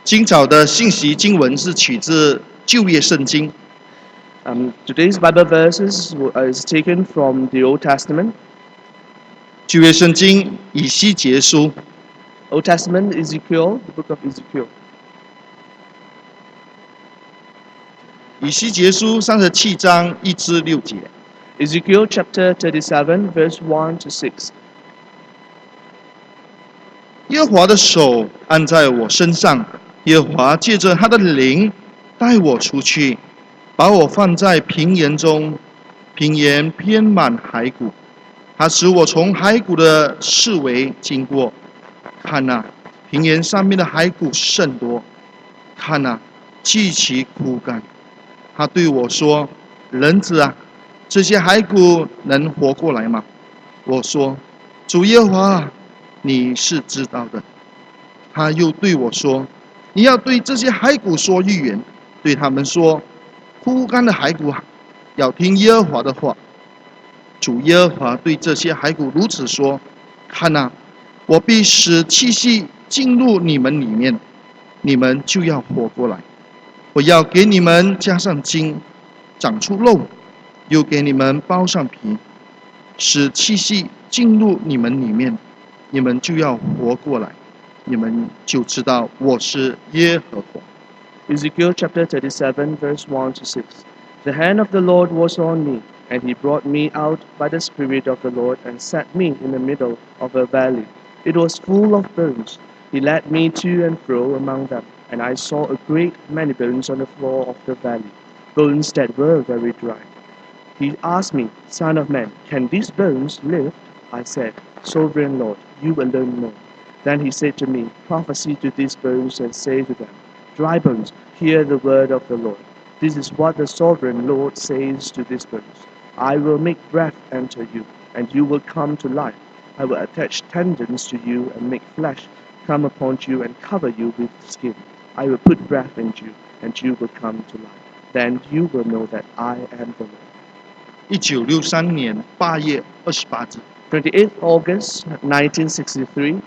今早的信息经文是取自旧约圣经。Today's Bible verses is taken from the Old Testament. 旧约圣经以西结书 Old Testament, Ezekiel, the book of Ezekiel. 以西结书37章1至6节。Ezekiel chapter 37, verse 1 to 6. 耶和华的手按在我身上，耶和华借着他的灵带我出去，把我放在平原中，平原遍满骸骨。他使我从骸骨的四围经过，看哪，平原上面的骸骨甚多，看哪，极其枯干。他对我说：“人子啊，这些骸骨能活过来吗？”我说：“主耶和华，你是知道的。”他又对我说：“你要对这些骸骨说预言，对他们说：枯干的骸骨啊，要听耶和华的话。主耶和华对这些骸骨如此说：看哪，我必使气息进入你们里面，你们就要活过来。我要给你们加上筋，长出肉，又给你们包上皮，使气息进入你们里面，你们就要活过来。你们就知道我是耶和华。” Ezekiel chapter 37, verse 1 to 6. The hand of the Lord was on me, and he brought me out by the Spirit of the Lord and set me in the middle of a valley. It was full of bones. He led me to and fro among them, and I saw a great many bones on the floor of the valley, bones that were very dry. He asked me, Son of man, can these bones live? I said, Sovereign Lord, you alone know. Then he said to me, Prophesy to these bones and say to them, Dry bones, hear the word of the Lord. This is what the sovereign Lord says to these bones. I will make breath enter you, and you will come to life. I will attach tendons to you and make flesh come upon you and cover you with skin. I will put breath in you, and you will come to life. Then you will know that I am the Lord. 1963年8月28日， 28th August 1963,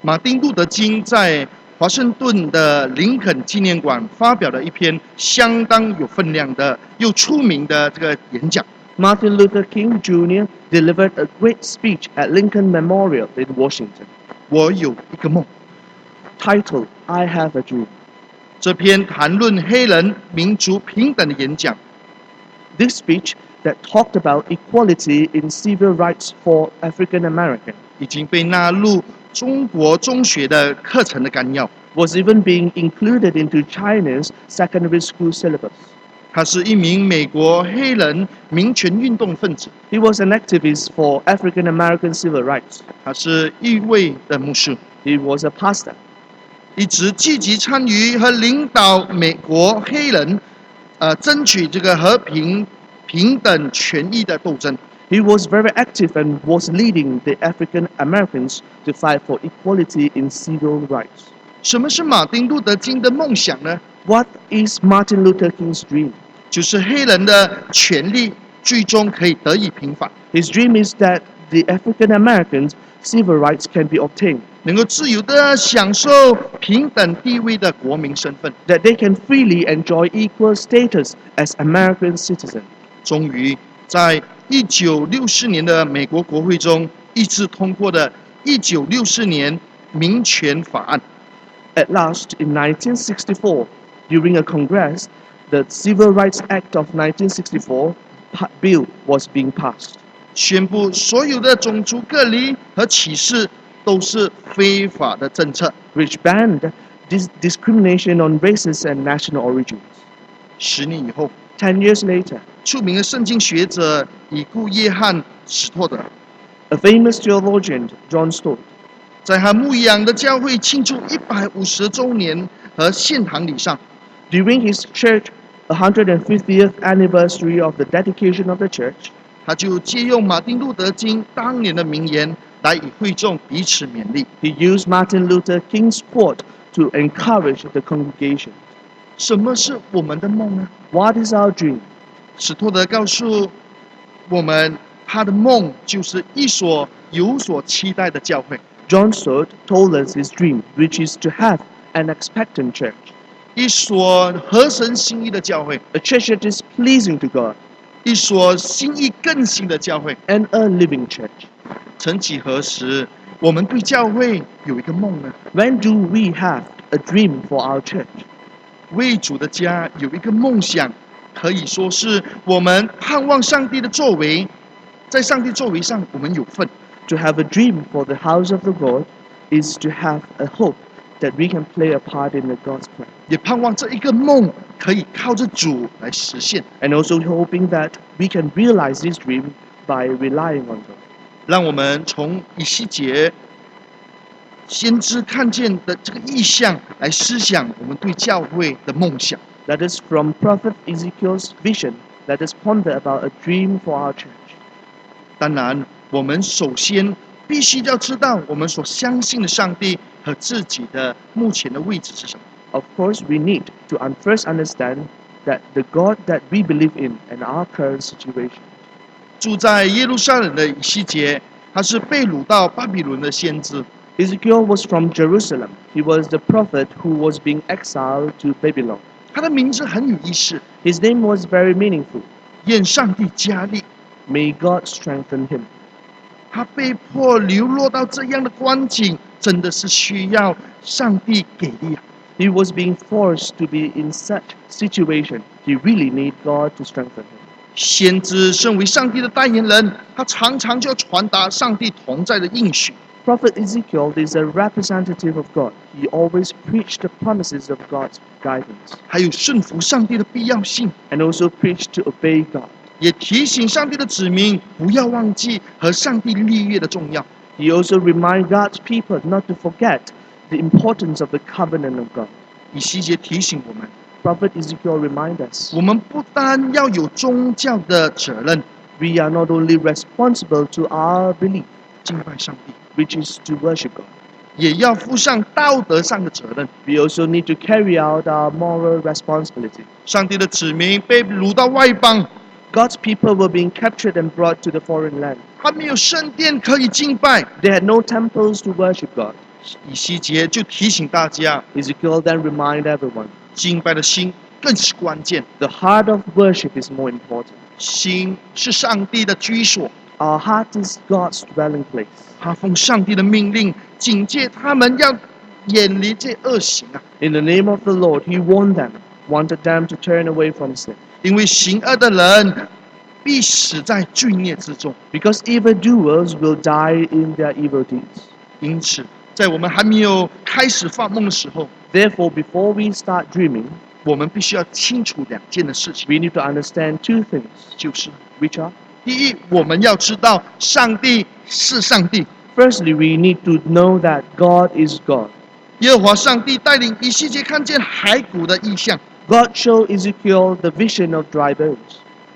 马丁路德金在华盛顿的林肯纪念馆发表了一篇相当有分量的又出名的这个演讲。 Martin Luther King Jr. delivered a great speech at Lincoln Memorial in Washington, 我有一个梦。 titled, I Have a Dream. 这篇谈论黑人民族平等的演讲， This speech that talked about equality in civil rights for African Americans 已经被纳入中国中学的课程的纲要。 was even being included into China's secondary school syllabus. 他是一名美国黑人民权运动分子， He was an activist for African American civil rights. 他是一位的牧师， He was a pastor. 一直积极参与和领导美国黑人争取这个和平、平等、权益的斗争。 He was very active and was leading the African Americans to fight for equality in civil rights. 什么是马丁路德金的梦想呢？ What is Martin Luther King's dream? 就是黑人的权利最终可以得以平反， His dream is that the African Americans' civil rights can be obtained, 能够自由地享受平等地位的国民身份。 that they can freely enjoy equal status as American citizens. 终于在1964年的美国国会中一致通过的1964年民权法案。 At last, in 1964, during a Congress, the Civil Rights Act of 1964 bill was being passed, 宣布所有的种族隔离和歧视都是非法的政策。 which banned discrimination on races and national origins. 10年以后， 10 years later, 著名的圣经学者已故约翰·史托德 a famous theologian, John Stott, 在他牧养的教会庆祝150周年和献堂礼上， during his church 150th anniversary of the dedication of the church, 他就借用马丁路德金当年的名言来与会众彼此勉励。 he used Martin Luther King's quote to encourage the congregation. 什么是我们的梦呢？ What is our dream? 史托德告诉我们，他的梦就是一所有所期待的教会。 John Stott told us his dream, which is to have an expectant church, 一所合神心意的教会， a church that is pleasing to God, 一所心意更新的教会。 and a living church. 曾几何时，我们对教会有一个梦呢？ When do we have a dream for our church? 为主的家有一个梦想，可以说是我们盼望上帝的作为，在上帝作为上我们有份。 To have a dream for the house of the Lord is to have a hope that we can play a part in the God's plan. 也盼望这一个梦可以靠着主来实现。 And also hoping that we can realize this dream by relying on God. 让我们从以西结先知看见的这个意象来思想我们对教会的梦想。 That is from Prophet Ezekiel's vision. Let us ponder about a dream for our church. 当然，我们首先必须要知道我们所相信的上帝和自己的目前的位置是什么。 Of course, we need to first understand that the God that we believe in and our current situation. 住在耶路撒冷的以西结，他是被掳到巴比伦的先知。 Ezekiel was from Jerusalem. He was the prophet who was being exiled to Babylon. 他的名字很有意思， His name was very meaningful. 愿上帝加力。 May God strengthen him. 他被迫流落到这样的光景，真的是需要上帝给力啊！ He was being forced to be in such situation. He really need God to strengthen him. 先知身为上帝的代言人，他常常就要传达上帝同在的应许。 Prophet Ezekiel is a representative of God. He always preached the promises of God's guidance 还有顺服上帝的必要性， and also preached to obey God. 也提醒上帝的子民不要忘记和上帝立约的重要。 He also reminded God's people not to forget the importance of the covenant of God. 以西结提醒我们， Prophet Ezekiel reminds us 我们不单要有宗教的责任， we are not only responsible to our belief, 敬拜上帝， which is to worship God, 也要负上道德上的责任。 we also need to carry out our moral responsibility. 上帝的子民被掳到外邦， God's people were being captured and brought to the foreign land. 他没有圣殿可以敬拜。 They had no temples to worship God. 以西结就提醒大家， Ezekiel then reminded everyone 敬拜的心更是关键。 the heart of worship is more important. 心是上帝的居所， Our heart is God's dwelling place. 他奉上帝的命令警戒他们要远离这恶行啊！ In the name of the Lord, he warned them, wanted them to turn away from sin. 因为行恶的人必死在罪孽之中。 Because evildoers will die in their evil deeds. 因此，在我们还没有开始发梦的时候， Therefore, before we start dreaming, 我们必须要清楚两件的事情， we need to understand two things, 就是 which are 第一，我们要知道上帝是上帝。 firstly, we need to know that God is God. 耶和华上帝带领以西结看见骸骨的异象， God showed Ezekiel the vision of dry bones.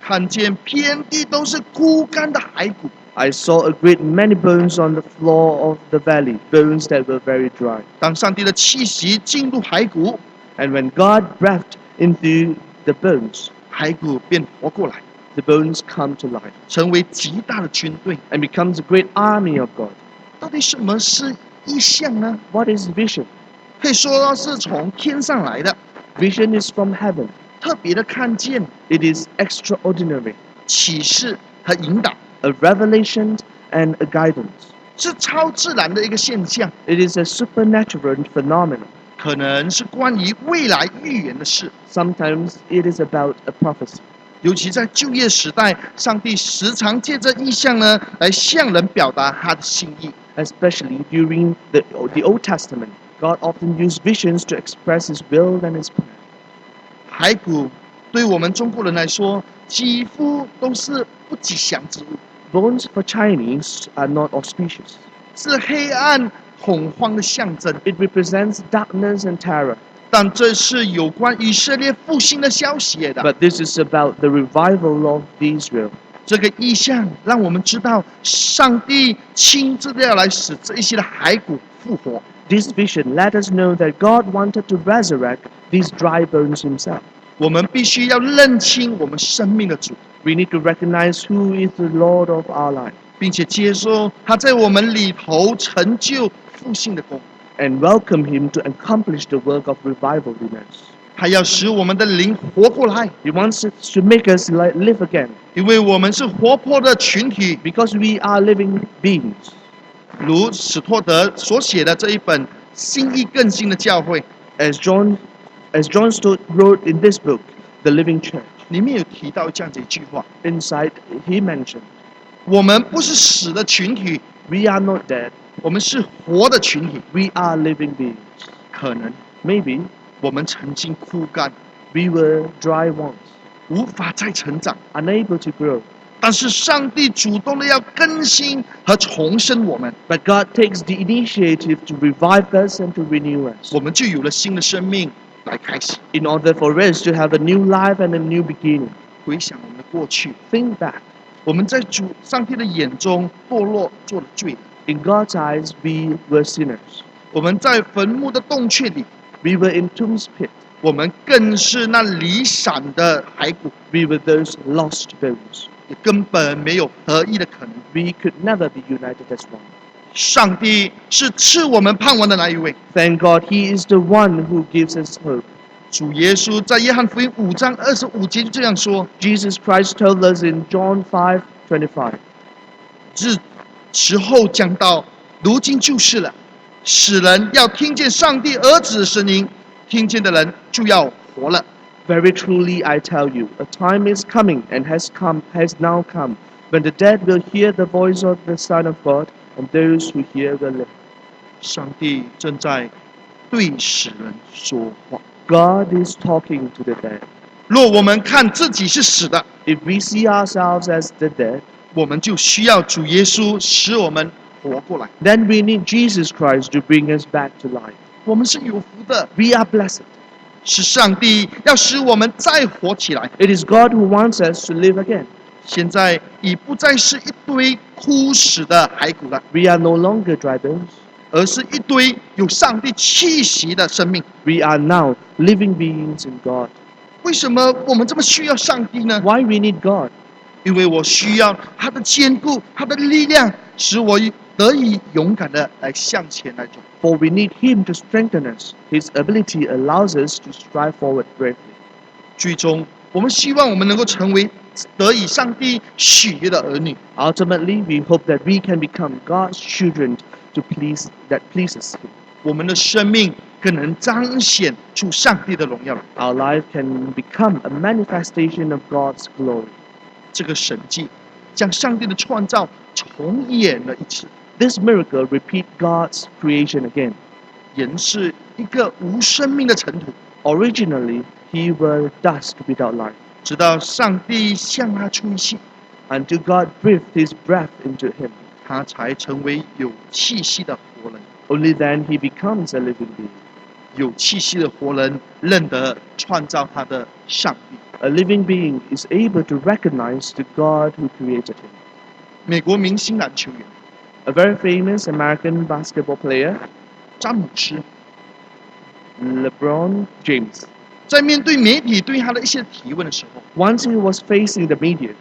看见遍地都是枯干的骸骨。 I saw a great many bones on the floor of the valley, bones that were very dry. 当上帝的气息进入骸骨， And when God breathed into the bones, 骸骨便活过来， the bones come to life 成为极大的军队。 and becomes a great army of God. 到底什么是异象呢？ What is vision? 可以说是从天上来的， Vision is from heaven. 特别的看见、 It is extraordinary, 启示和引导， a revelation and a guidance. 是超自然的一个现象， It is a supernatural phenomenon. 可能是关于未来预言的事。 Sometimes it is about a prophecy. 尤其在旧约时代，上帝时常借着异象呢，来向人表达他的心意。 Especially during the Old Testament, God often used visions to express His will and His plan. 骸骨对我们中国人来说，几乎都是不吉祥之物， Bones for Chinese are not auspicious. 是黑暗恐慌的象征。 It represents darkness and terror. 但这是有关以色列复兴的消息的。 But this is about the revival of Israel. 这个意象让我们知道，上帝亲自的要来使这一些的骸骨复活。 This vision let us know that God wanted to resurrect these dry bones Himself. 我们必须要认清我们生命的主， We need to recognize who is the Lord of our life, 并且接受他在我们里头成就复兴的功。and welcome Him to accomplish the work of revival in us. 他要使我们的灵活过来， He wants to make us live again 因为我们是活泼的群体。 because we are living beings. 如史托德所写的这一本新意更新的教会 As John wrote in this book, The Living Church, 里面有提到这样子一句话： inside he mentioned, 我们不是死的群体， we are not dead, 我们是活的群体。 we are living beings. 可能 Maybe 我们曾经枯干， we were dry once, 无法再成长， unable to grow. 但是上帝主动的要更新和重生我们， But God takes the initiative to revive us and to renew us 我们就有了新的生命来开始。 in order for us to have a new life and a new beginning. 回想我们的过去， Think back. 我们在上帝的眼中堕落，做了罪人。 In God's eyes, we were sinners. 我们在坟墓的洞穴里， We were in tomb's pit. 我们更是那离散的骸骨， We were those lost bones. 也根本没有合一的可能。 We could never be united as one. 上帝是赐我们盼望的那一位。 Thank God He is the one who gives us hope. 主耶稣在约翰福音5章25节就这样说： Jesus Christ told us in John 5:25, 时候将到，如今就是了。使人要听见上帝儿子的声音，听见的人就要活了。 Very truly I tell you, a time is coming and has now come, when the dead will hear the voice of the Son of God, and those who hear will live. 上帝正在对死人说话。 God is talking to the dead. 若我们看自己是死的， If we see ourselves as the dead, 我们就需要主耶稣使我们活过来。 then we need Jesus Christ to bring us back to life. 我们是有福的， We are blessed. 是上帝要使我们再活起来。 It is God who wants us to live again. 现在已不再是一堆枯死的骸骨了， We are no longer dry bones. 而是一堆有上帝气息的生命。 We are now living beings in God. 为什么我们这么需要上帝呢？ Why we need God? 因为我需要他的坚固，他的力量，使我得以勇敢的来向前来走。 For we need Him to strengthen us. His ability allows us to strive forward bravely. 最终，我们希望我们能够成为得以上帝喜悦的儿女。 Ultimately, we hope that we can become God's children that pleases Him. 我们的生命更能彰显出上帝的荣耀。 Our life can become a manifestation of God's glory. 这个神迹将上帝的创造重演了一次。 This miracle repeats God's creation again. 人是一个无生命的尘土， Originally, He was dust without life, 直到上帝向他吹气， until God breathed His breath into him. 他才成为有气息的活人。 Only then he becomes a living being. 有气息的活人认得创造他的上帝。 A living being is able to recognize the God who created him. 美国明星篮球员 A very famous American basketball player, 詹姆斯， LeBron James, 在面对媒体对他的一些提问的时候， once he was facing the media,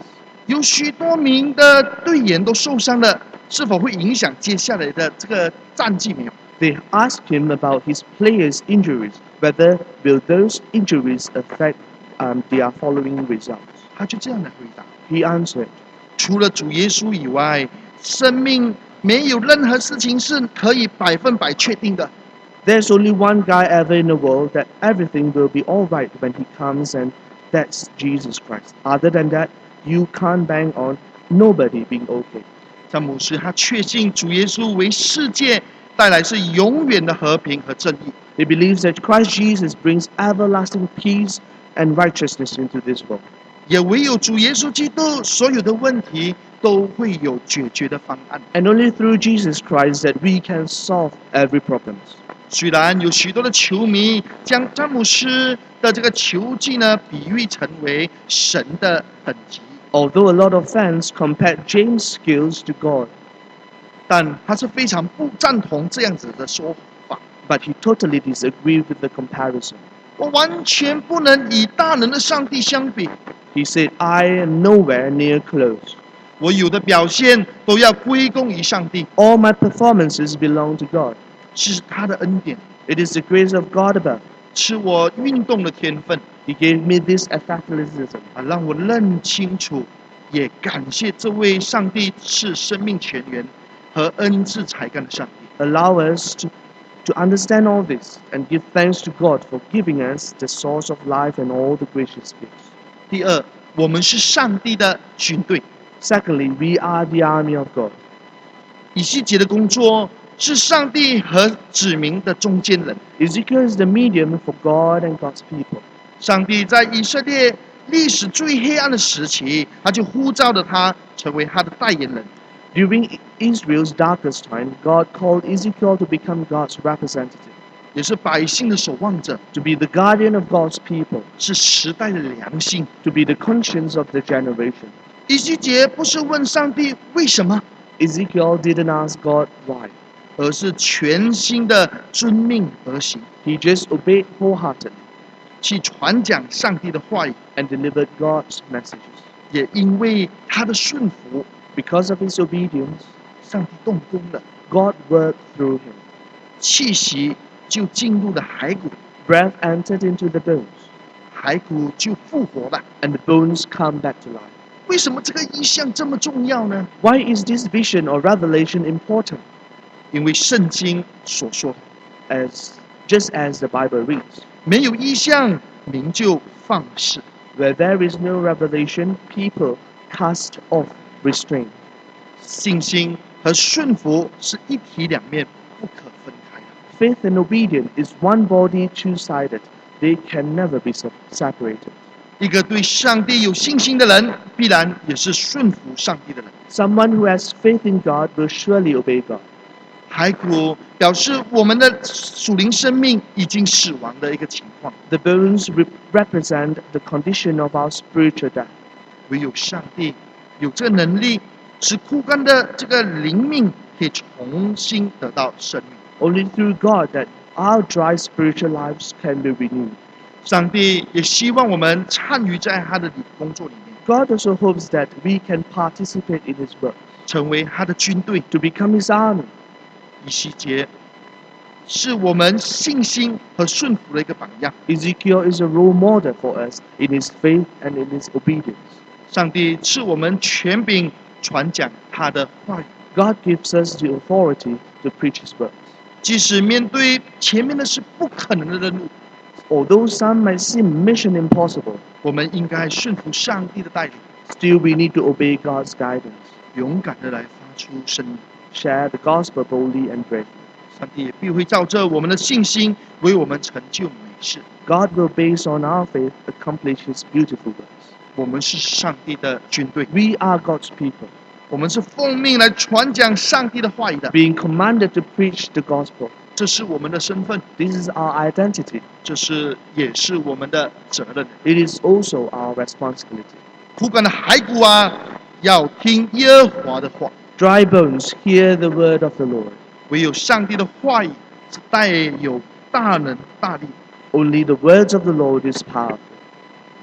有许多名的队员都受伤了，是否会影响接下来的这个战绩没有？ they asked him about his players' injuries, whether will those injuries affect their following results. 他就这样的回答： He answered, 除了主耶稣以外，生命没有任何事情是可以100%确定的。 there's only one guy ever in the world that everything will be all right when he comes, and that's Jesus Christ. Other than that, you can't bank on nobody being okay. 詹姆斯他确信主耶稣为世界带来是永远的和平和正义。 He believes that Christ Jesus brings everlasting peace and righteousness into this world. 也唯有主耶稣基督，所有的问题都会有解决的方案。 And only through Jesus Christ that we can solve every problem. 虽然有许多的球迷将詹姆斯的这个球技呢比喻成为神的等级， Although a lot of fans compare James' skills to God, 但他是非常不赞同这样子的说法。 but he totally disagreed with the comparison. 我完全不能以大能的上帝相比， He said, I am nowhere near close. 我有的表现都要归功于上帝。 All my performances belong to God. 是他的恩典， It is the grace of God above. 是我运动的天分 He gave me this athleticism 让我认清楚，也感谢这位上帝是生命泉源和恩赐才干的上帝。 allow us to understand all this and give thanks to God for giving us the source of life and all the gracious gifts. 第二，我们是上帝的军队。 Secondly, we are the army of God. 以西结的工作是上帝和子民的中间人。 Ezekiel is the medium for God and God's people. 上帝在以色列历史最黑暗的时期，他就呼召了他成为他的代言人。 During Israel's darkest time, God called Ezekiel to become God's representative, 也是百姓的守望者， to be the guardian of God's people, 是时代的良心。 to be the conscience of the generation. 以西结不是问上帝为什么， Ezekiel didn't ask God why. 而是全心的遵命而行， He just obeyed wholeheartedly 去传讲上帝的话语。 and delivered God's messages. 也因为他的顺服， Because of his obedience, 上帝动工了， God worked through him. 气息就进入了骸骨， Breath entered into the bones, 骸骨就复活了。 and the bones come back to life. 为什么这个意象这么重要呢？ Why is this vision or revelation important? 因为圣经所说， Just as the Bible reads, 没有意象，民就放肆。 where there is no revelation, people cast off restraint. 信心和顺服是一体两面，不可分开的。 Faith and obedience is one body, two-sided. They can never be separated. 一个对上帝有信心的人，必然也是顺服上帝的人。 Someone who has faith in God will surely obey God. 骸骨表示我们的属灵生命已经死亡的一个情况， The bones represent the condition of our spiritual death. 唯有上帝有这个能力，使枯干的这个灵命可以重新得到生命。 Only through God that our dry spiritual lives can be renewed. 上帝也希望我们参与在他的工作里面， God also hopes that we can participate in His work, 成为他的军队。 to become His army. 以西结是我们信心和顺服的一个榜样。 Ezekiel is a role model for us in his faith and in his obedience. 上帝赐我们权柄传讲他的话语， God gives us the authority to preach His word. 即使面对前面的是不可能的任务， Although some might seem mission impossible, 我们应该顺服上帝的带领， still we need to obey God's guidance. 勇敢的来发出声音。 Share the gospel boldly and bravely. 上帝也必会照着我们的信心，为我们成就美事。 God will, based on our faith, accomplish His beautiful works. 我们是上帝的军队， We are God's people, 我们是奉命来传讲上帝的话语的， being commanded to preach the gospel. 这是我们的身份， This is our identity. 也是我们的责任。 It is also our responsibility. 枯干的骸骨啊，要听耶和华的话。 Dry bones, hear the word of the Lord. 唯有上帝的话语是带有大能大力。 Only the words of the Lord is powerful.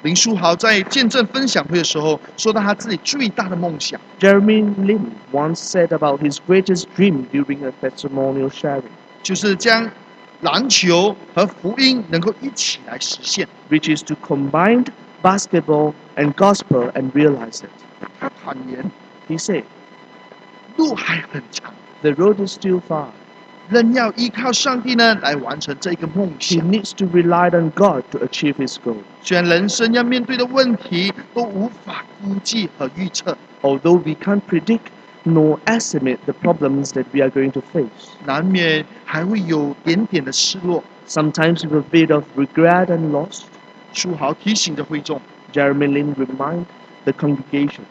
林书豪在见证分享会的时候，说到他自己最大的梦想， Jeremy Lin once said about his greatest dream during a testimonial sharing, 就是将篮球和福音能够一起来实现。 which is to combine basketball and gospel and realize it. 他坦言， He said, 路还很长， the road is still far. 仍要依靠上帝呢来完成这个梦 He 想。 needs to rely on God to achieve his goal. 虽然人生要面对的问题都无法估计和预测， Although we can't predict nor estimate the problems that we are going to face, 难免还会有点点的失落。 sometimes with a bit of regret and loss. 书豪提醒着会众， Jeremy Lin reminded the congregation,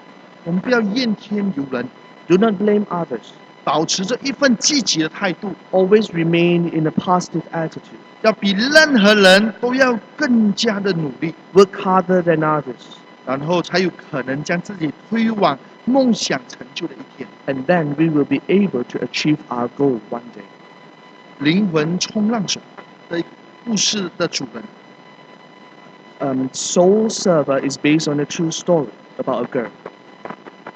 我们不要怨天尤人， do not blame others. 保持着一份积极的态度， Always remain in a positive attitude. 要比任何人都要更加的努力， Work harder than others. 然后才有可能将自己推往梦想成就的一天。 And then we will be able to achieve our goal one day. 灵魂冲浪手的一个故事的主人， Soul Server is based on a true story about a girl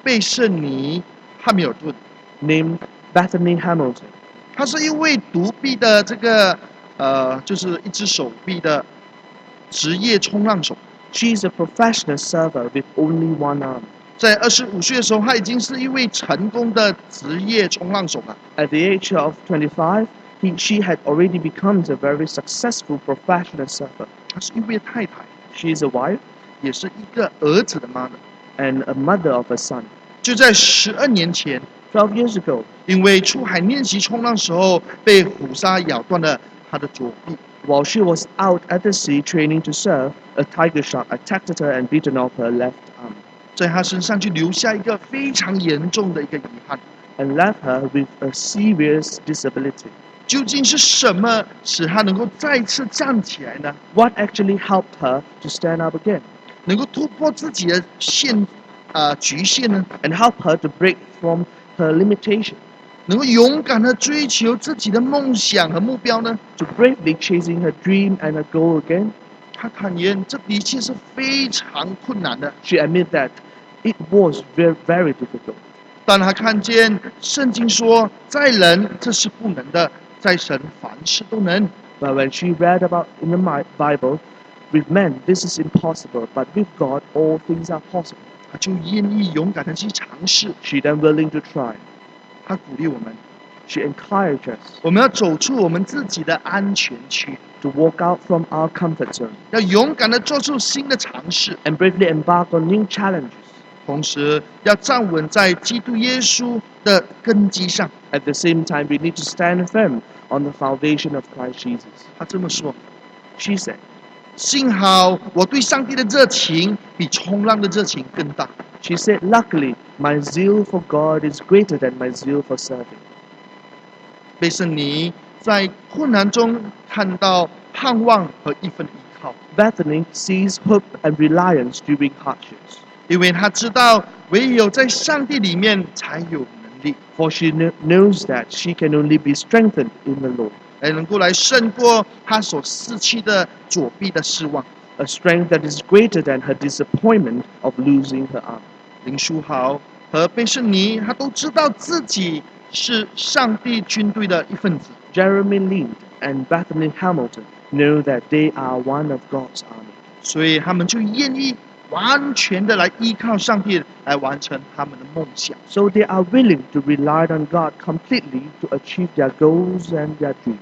贝瑟尼·汉密尔顿， named Bethany Hamilton. 他是一位独臂的就是一只手臂的职业冲浪手。 She is a professional surfer with only one arm. 在25岁的时候，他已经是一位成功的职业冲浪手了。 At the age of 25, she had already become a very successful professional surfer. 她是一位太太， She is a wife 也是一个儿子的妈妈。 and a mother of a son. 就在12年前， 12 years ago, 因为出海练习冲浪时候被虎鲨咬断了她的左臂， while she was out at the sea training to surf, a tiger shark attacked her and bitten off her left arm 在她身上就留下一个非常严重的一个遗憾。 and left her with a serious disability. 究竟是什么使她能够再次站起来呢？ What actually helped her to stand up again 能够突破自己的局限呢？ and help her to break from her limitation, 能够勇敢的追求自己的梦想和目标呢？ to bravely chasing her dream and her goal again? 她坦言，这的确是非常困难的。 She admitted that it was very, very difficult. 但她看见圣经说，在人这是不能的，在神凡事都能。 But when she read about in the Bible, with men this is impossible, but with God all things are possible. 她就愿意勇敢的去尝试。 She then willing to try. 她鼓励我们， She encouraged us 我们要走出我们自己的安全区， to walk out from our comfort zone 要勇敢的做出新的尝试， and bravely embark on new challenges. 同时要站稳在基督耶稣的根基上。 At the same time, we need to stand firm on the foundation of Christ Jesus. 她这么说。 She said, 幸好我对上帝的热情比冲浪的热情更大。 She said, luckily, my zeal for God is greater than my zeal for serving. 贝圣尼在困难中看到盼望和一份依靠， Bethany sees hope and reliance during hardships, 因为他知道唯有在上帝里面才有能力， for she knows that she can only be strengthened in the Lord, 才能够来胜过他所失去的左臂的失望。 a strength that is greater than her disappointment of losing her arm. 林书豪和贝圣尼，他都知道自己是上帝军队的一份子， Jeremy Lind and Bethany Hamilton know that they are one of God's army. 所以他们就愿意完全的来依靠上帝，来完成他们的梦想。 So they are willing to rely on God completely to achieve their goals and their dreams.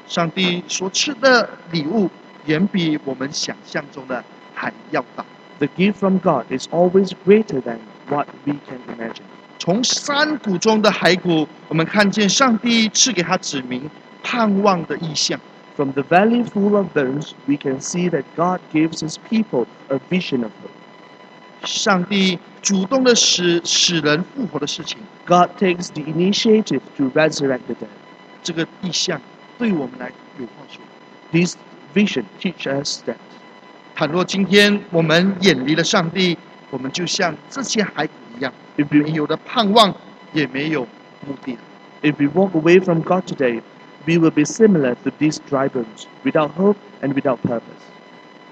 上帝所赐的礼物，远比我们想象中的还要大。 The gift from God is always greater than what we can imagine. 从山谷中的骸骨，我们看见上帝赐给他指明盼望的意象。 From the valley full of bones, we can see that God gives his people a vision of hope. 上帝主动的使人复活的事情， God takes the initiative to resurrect the dead. 这个意象对我们来有话说。 This vision teaches us that 倘若今天我们远离了上帝，我们就像这些骸骨一样， if 没 we, 有的盼望，也没有目的。 if we walk away from God today, we will be similar to these dry bones, without hope and without purpose.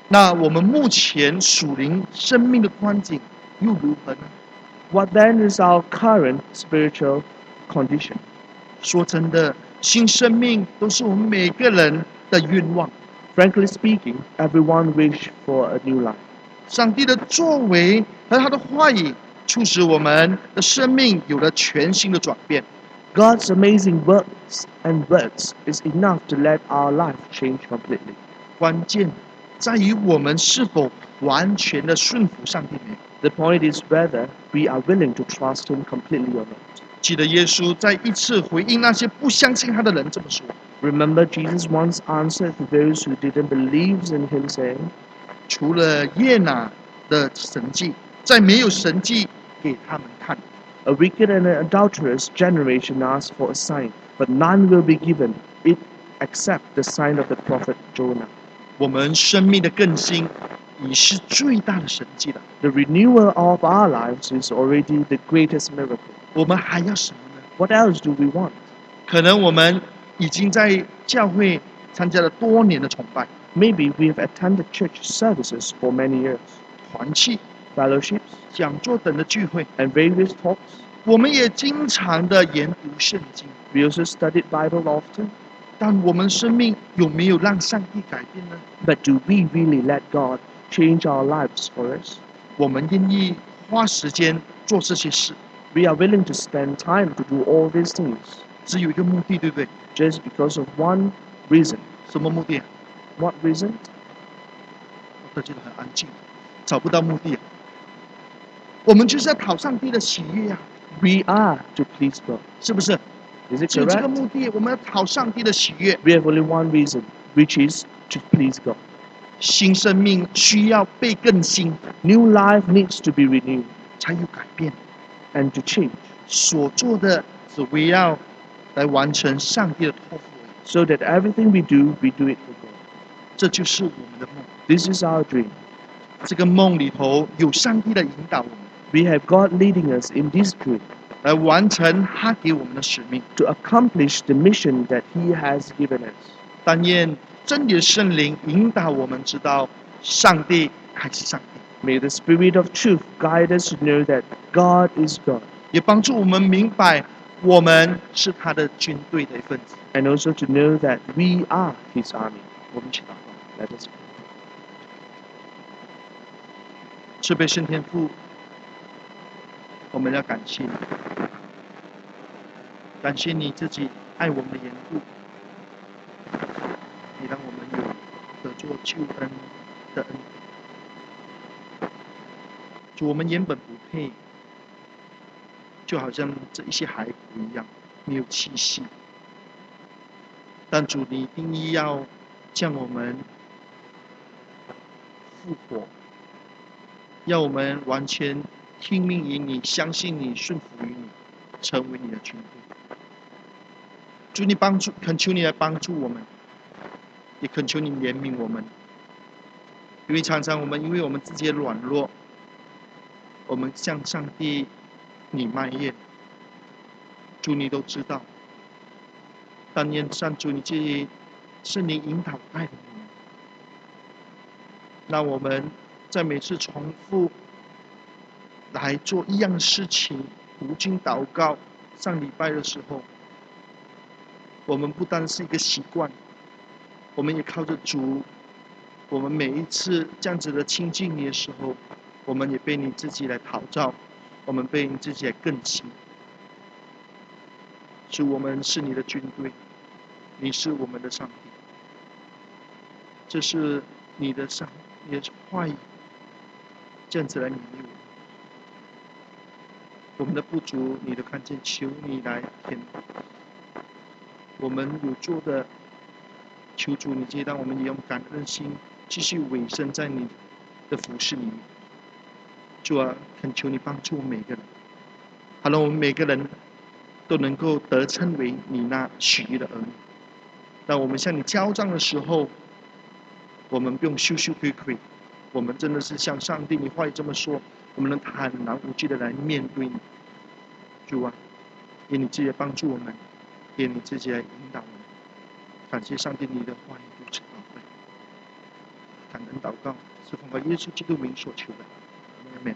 那我们目前属灵生命的光景又如何呢？ What then is our current spiritual condition? 说真的，新生命都是我们每个人的愿望。 Frankly speaking, everyone wish for a new life. 上帝的作为和他的话语，促使我们的生命有了全新的转变。 God's amazing works and words is enough to let our life change completely. 关键在于我们是否完全的顺服上帝呢？ The point is whether we are willing to trust Him completely or not. 记得耶稣在一次回应那些不相信他的人这么说： Remember, Jesus once answered to those who didn't believe in Him, saying, 除了耶拿的神迹，再没有神迹给他们看。 A wicked and an adulterous generation asks for a sign, but none will be given it except the sign of the prophet Jonah. 我们生命的更新已是最大的神迹了。 The renewal of our lives is already the greatest miracle. 我们还要什么呢？ What else do we want? 可能我们已经在教会参加了多年的崇拜、 Maybe we have attended church services for many years, 团契、 fellowships, 讲座等的聚会， and various talks, 我们也经常的研读圣经， We also studied Bible often. 但我们生命有没有让上帝改变呢？ But do we really let God change our lives for us? 我们愿意花时间做这些事， We are willing to spend time to do all these things 只有一个目的，对不对？ just because of one reason. 什么目的啊？ What reason? 大家都很安静，找不到目的啊。我们就是要讨上帝的喜悦啊， We are to please God. 是不是？ Is it 只有这个 correct? 目的，我们要讨上帝的喜悦。 We have only one reason, which is to please God. 新生命需要被更新， New life needs to be renewed 才有改变。 and to change, 所做的只为要来完成上帝的托付而已， so that everything we do it for God. 这就是我们的梦。 This is our dream. 这个梦里头有上帝的引导我们， We have God leading us in this dream 来完成他给我们的使命。 to accomplish the mission that He has given us. 但愿真理的圣灵引导我们知道，上帝还是上帝， May the Spirit of truth guide us to know that God is God, 也帮助我们明白我们是他的军队的一份子。 and also to know that we are His army. 我们一起祷告。 Let us pray. 慈悲圣天父，我们要感谢你，感谢你自己爱我们的缘故，你让我们有得做救恩的恩典。主，我们原本不配，就好像这一些骸骨一样，没有气息。但主，你定义要将我们复活，要我们完全听命于你，相信你，顺服于你，成为你的军队。主，你帮助，恳求你来帮助我们，也恳求你怜悯我们，因为常常我们因为我们自己的软弱，我们向上帝你埋怨，主你都知道。但愿上主你借圣灵引导带领我们，让我们在每次重复来做一样的事情，读经祷告、上礼拜的时候，我们不单是一个习惯，我们也靠着主，我们每一次这样子的亲近你的时候，我们也被你自己来陶造，我们被你自己来更新。主，我们是你的军队，你是我们的上帝，这是你的话语，这样子来勉励我们。我们的不足，你都看见，求你来填补。我们有做的，求主你接让我们也用感恩心继续委身在你的服事里面。主啊，恳求你帮助每个人，好了，我们每个人都能够得称为你那许悦的儿女。当我们向你交账的时候，我们不用羞羞愧愧，我们真的是像上帝你话语这么说，我们能坦然无惧的来面对你。主啊，愿你自己帮助我们，愿你自己来引导我们。感谢上帝你的话语如此宝贵，感恩祷告是奉靠耶稣基督名所求的，阿门。